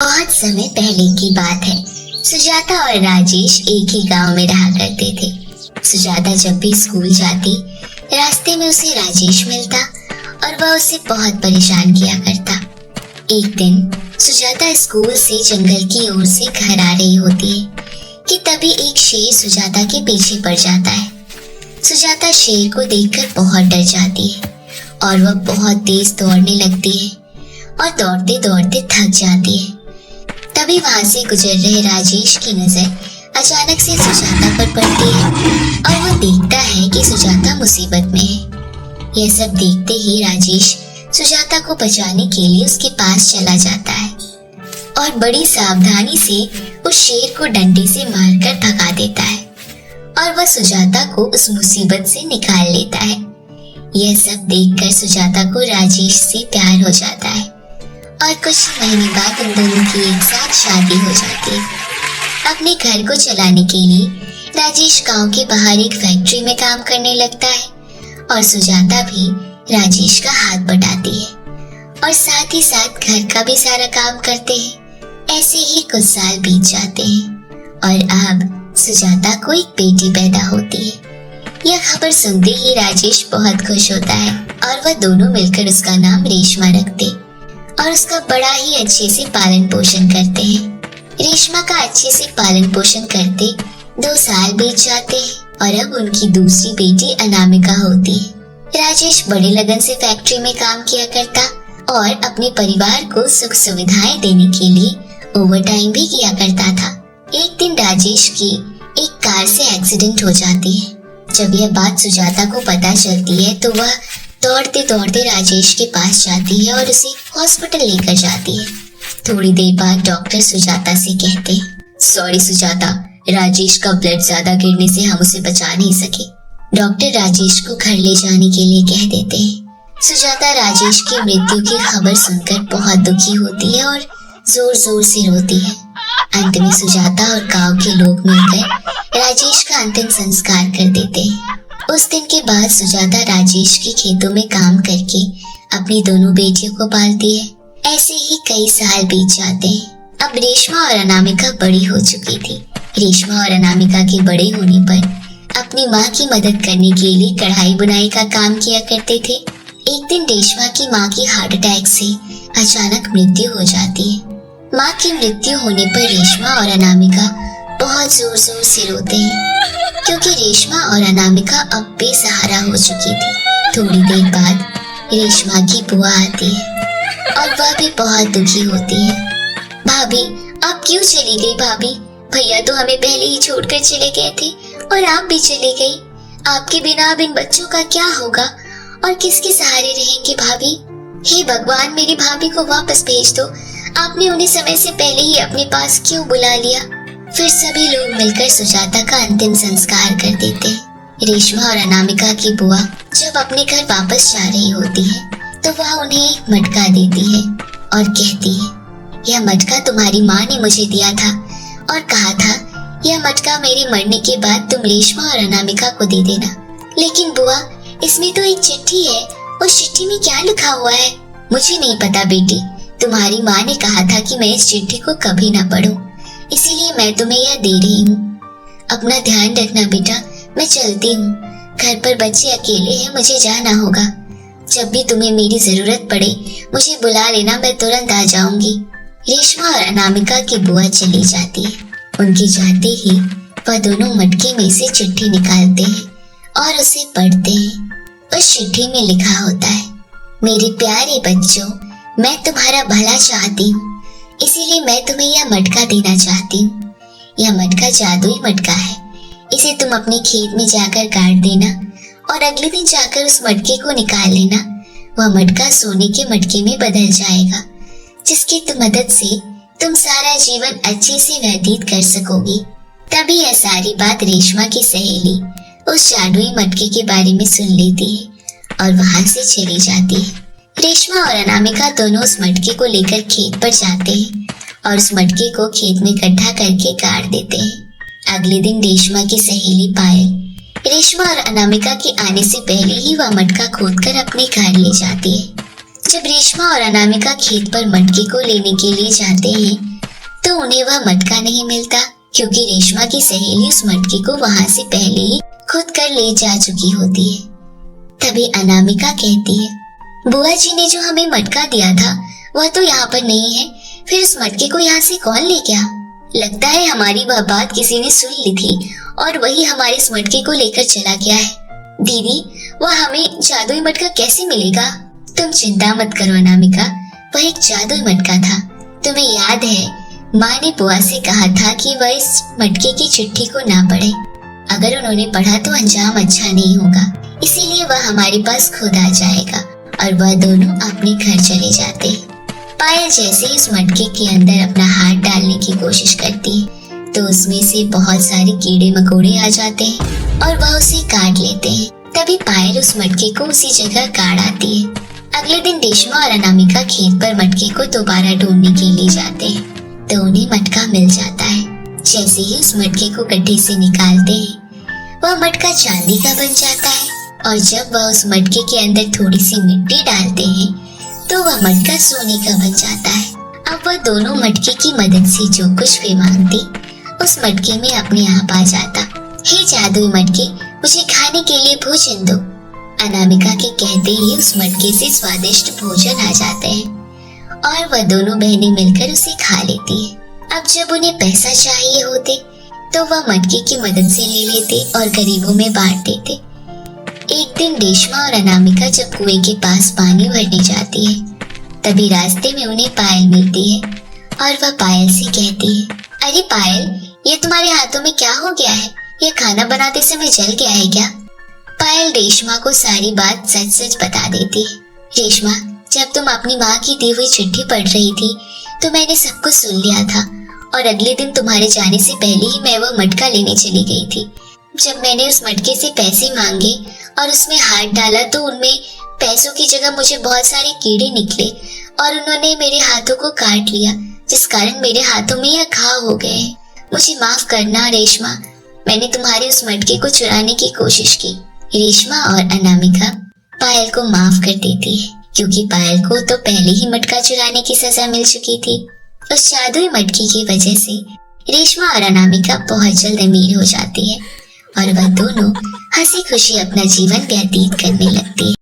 बहुत समय पहले की बात है। सुजाता और राजेश एक ही गांव में रहा करते थे। सुजाता जब भी स्कूल जाती, रास्ते में उसे राजेश मिलता और वह उसे बहुत परेशान किया करता। एक दिन सुजाता स्कूल से जंगल की ओर से घर आ रही होती है कि तभी एक शेर सुजाता के पीछे पड़ जाता है। सुजाता शेर को देखकर बहुत डर जाती है और वह बहुत तेज दौड़ने लगती है और दौड़ते दौड़ते थक जाती है। तभी वहां से गुजर रहे राजेश की नजर अचानक से सुजाता पर पड़ती है और वह देखता है कि सुजाता मुसीबत में है। यह सब देखते ही राजेश सुजाता को बचाने के लिए उसके पास चला जाता है और बड़ी सावधानी से उस शेर को डंडे से मारकर भगा देता है और वह सुजाता को उस मुसीबत से निकाल लेता है। यह सब देखकर सुजाता को राजेश से प्यार हो जाता है और कुछ महीने बाद उन दोनों की एक साथ शादी हो जाती है। अपने घर को चलाने के लिए राजेश गांव के बाहर एक फैक्ट्री में काम करने लगता है और सुजाता भी राजेश का हाथ बटाती है और साथ ही साथ घर का भी सारा काम करते हैं। ऐसे ही कुछ साल बीत जाते हैं और अब सुजाता को एक बेटी पैदा होती है। यह खबर सुनते ही राजेश बहुत खुश होता है और वह दोनों मिलकर उसका नाम रेशमा रखते और उसका बड़ा ही अच्छे से पालन पोषण करते हैं। रेशमा का अच्छे से पालन पोषण करते 2 साल बीत जाते हैं और अब उनकी दूसरी बेटी अनामिका होती है। राजेश बड़े लगन से फैक्ट्री में काम किया करता और अपने परिवार को सुख सुविधाएं देने के लिए ओवरटाइम भी किया करता था। एक दिन राजेश की एक कार से एक्सीडेंट हो जाती है। जब यह बात सुजाता को पता चलती है तो वह दौड़ते दौड़ते राजेश के पास जाती है और उसे हॉस्पिटल लेकर जाती है। थोड़ी देर बाद डॉक्टर सुजाता से कहते हैं, सॉरी सुजाता, राजेश का ब्लड ज्यादा गिरने से हम उसे बचा नहीं सके। डॉक्टर राजेश को घर ले जाने के लिए कह देते हैं। सुजाता राजेश की मृत्यु की खबर सुनकर बहुत दुखी होती है और जोर जोर से रोती है। अंत में सुजाता और गांव के लोग मिलकर राजेश का अंतिम संस्कार कर देते हैं। उस दिन के बाद सुजाता राजेश के खेतों में काम करके अपनी दोनों बेटियों को पालती है। ऐसे ही कई साल बीत जाते हैं। अब रेशमा और अनामिका बड़ी हो चुकी थी। रेशमा और अनामिका के बड़े होने पर अपनी माँ की मदद करने के लिए कढ़ाई बुनाई का काम किया करते थे। एक दिन रेशमा की माँ की हार्ट अटैक से अचानक मृत्यु हो जाती है। माँ की मृत्यु होने पर रेशमा और अनामिका बहुत जोर जोर से रोते हैं क्योंकि रेशमा और अनामिका अब बेसहारा हो चुकी थी। थोड़ी देर बाद रेशमा की बुआ आती है और वह भी बहुत दुखी होती है। भाभी, आप क्यों चली गई भाभी? भैया तो हमें पहले ही छोड़कर चले गए थे और आप भी चली गई। आपके बिना अब इन बच्चों का क्या होगा और किसके सहारे रहेंगे भाभी? हे भगवान, मेरी भाभी को वापस भेज दो। आपने उन्हें समय से पहले ही अपने पास क्यों बुला लिया? फिर सभी लोग मिलकर सुजाता का अंतिम संस्कार कर देते हैं। रेशमा और अनामिका की बुआ जब अपने घर वापस जा रही होती है तो वह उन्हें एक मटका देती है और कहती है, यह मटका तुम्हारी माँ ने मुझे दिया था और कहा था यह मटका मेरे मरने के बाद तुम रेशमा और अनामिका को दे देना। लेकिन बुआ, इसमें तो एक चिट्ठी है। उस चिट्ठी में क्या लिखा हुआ है? मुझे नहीं पता बेटी। तुम्हारी माँ ने कहा था कि मैं इस चिट्ठी को कभी ना पढूं, इसीलिए मैं तुम्हें यह दे रही हूँ। अपना ध्यान रखना बेटा, मैं चलती हूँ। घर पर बच्चे अकेले हैं, मुझे जाना होगा। जब भी तुम्हें मेरी जरूरत पड़े मुझे बुला लेना, मैं तुरंत आ जाऊंगी। रेशमा और अनामिका की बुआ चली जाती है। उनके जाते ही वह दोनों मटके में से चिट्ठी निकालते हैं और उसे पढ़ते हैं। उस चिट्ठी में लिखा होता है, मेरे प्यारे बच्चों, मैं तुम्हारा भला चाहती हूँ, इसीलिए मैं तुम्हें यह मटका देना चाहती हूँ। यह मटका जादुई मटका है। इसे तुम अपने खेत में जाकर गाड़ देना और अगले दिन जाकर उस मटके को निकाल लेना। वह मटका सोने के मटके में बदल जाएगा, जिसकी मदद से तुम सारा जीवन अच्छे से व्यतीत कर सकोगी। तभी यह सारी बात रेशमा की सहेली उस जादुई मटके के बारे में सुन लेती है और वहां से चली जाती है। रेशमा और अनामिका दोनों उस मटके को लेकर खेत पर जाते हैं और उस मटके को खेत में इकट्ठा करके गाड़ देते हैं। अगले दिन रेशमा की सहेली पायल रेशमा और अनामिका के आने से पहले ही वह मटका खोदकर अपने घर ले जाती है। जब रेशमा और अनामिका खेत पर मटके को लेने के लिए जाते हैं तो उन्हें वह मटका नहीं मिलता, क्योंकि रेशमा की सहेली उस मटके को वहां से पहले ही खुद कर ले जा चुकी होती है। तभी अनामिका कहती है, बुआ जी ने जो हमें मटका दिया था वह तो यहाँ पर नहीं है, फिर उस मटके को यहाँ से कौन ले गया? लगता है हमारी वह बात किसी ने सुन ली थी और वही हमारे इस मटके को लेकर चला गया है। दीदी, वह हमें जादुई मटका कैसे मिलेगा? तुम चिंता मत करो अनामिका, वह एक जादुई मटका था। तुम्हें याद है माँ ने बुआ से कहा था कि वह इस मटके की चिट्ठी को ना पढ़े, अगर उन्होंने पढ़ा तो अंजाम अच्छा नहीं होगा, इसीलिए वह हमारे पास खुद आ जाएगा। और वह दोनों अपने घर चले जाते। पायल जैसे ही उस मटके के अंदर अपना हाथ डालने की कोशिश करती है तो उसमें से बहुत सारे कीड़े मकोड़े आ जाते हैं और वह उसे काट लेते हैं। तभी पायल उस मटके को उसी जगह गाड़ आती है। अगले दिन रेशमा और अनामिका खेत पर मटके को दोबारा ढूंढने के लिए जाते हैं तो उन्हें मटका मिल जाता है। जैसे ही उस मटके को गड्ढे से निकालते हैं वह मटका चांदी का बन जाता है और जब वह उस मटके के अंदर थोड़ी सी मिट्टी डालते हैं तो वह मटका सोने का बन जाता है। अब वह दोनों मटके की मदद से जो कुछ भी मांगती उस मटके में अपने आप आ जाता। हे जादुई मटके, मुझे खाने के लिए भोजन दो। अनामिका के कहते ही उस मटके से स्वादिष्ट भोजन आ जाते हैं और वह दोनों बहनें मिलकर उसे खा लेती है। अब जब उन्हें पैसा चाहिए होते तो वह मटके की मदद से ले लेते और गरीबों में बांट देते। एक दिन रेशमा और अनामिका जब कुएं के पास पानी भरने जाती है तभी रास्ते में उन्हें पायल मिलती है और वह पायल से कहती है, अरे पायल, ये तुम्हारे हाथों में क्या हो गया है? ये खाना बनाते समय जल गया है क्या? पायल रेशमा को सारी बात सच सच बता देती है। रेशमा, जब तुम अपनी माँ की दी हुई चिट्ठी पढ़ रही थी तो मैंने सब कुछ सुन लिया था और अगले दिन तुम्हारे जाने से पहले ही मैं वह मटका लेने चली गई थी। जब मैंने उस मटके से पैसे मांगे और उसमें हाथ डाला तो उनमें पैसों की जगह मुझे बहुत सारे कीड़े निकले और उन्होंने मेरे हाथों को काट लिया, जिस कारण मेरे हाथों में यह घाव हो गए। मुझे माफ करना रेशमा, मैंने तुम्हारे उस मटके को चुराने की कोशिश की। रेशमा और अनामिका पायल को माफ कर देती है क्योंकि पायल को तो पहले ही मटका चुराने की सजा मिल चुकी थी। उस जादुई मटके की वजह से रेशमा और अनामिका बहुत जल्द अमीर हो जाती है और वह दोनों हंसी खुशी अपना जीवन व्यतीत करने लगती है।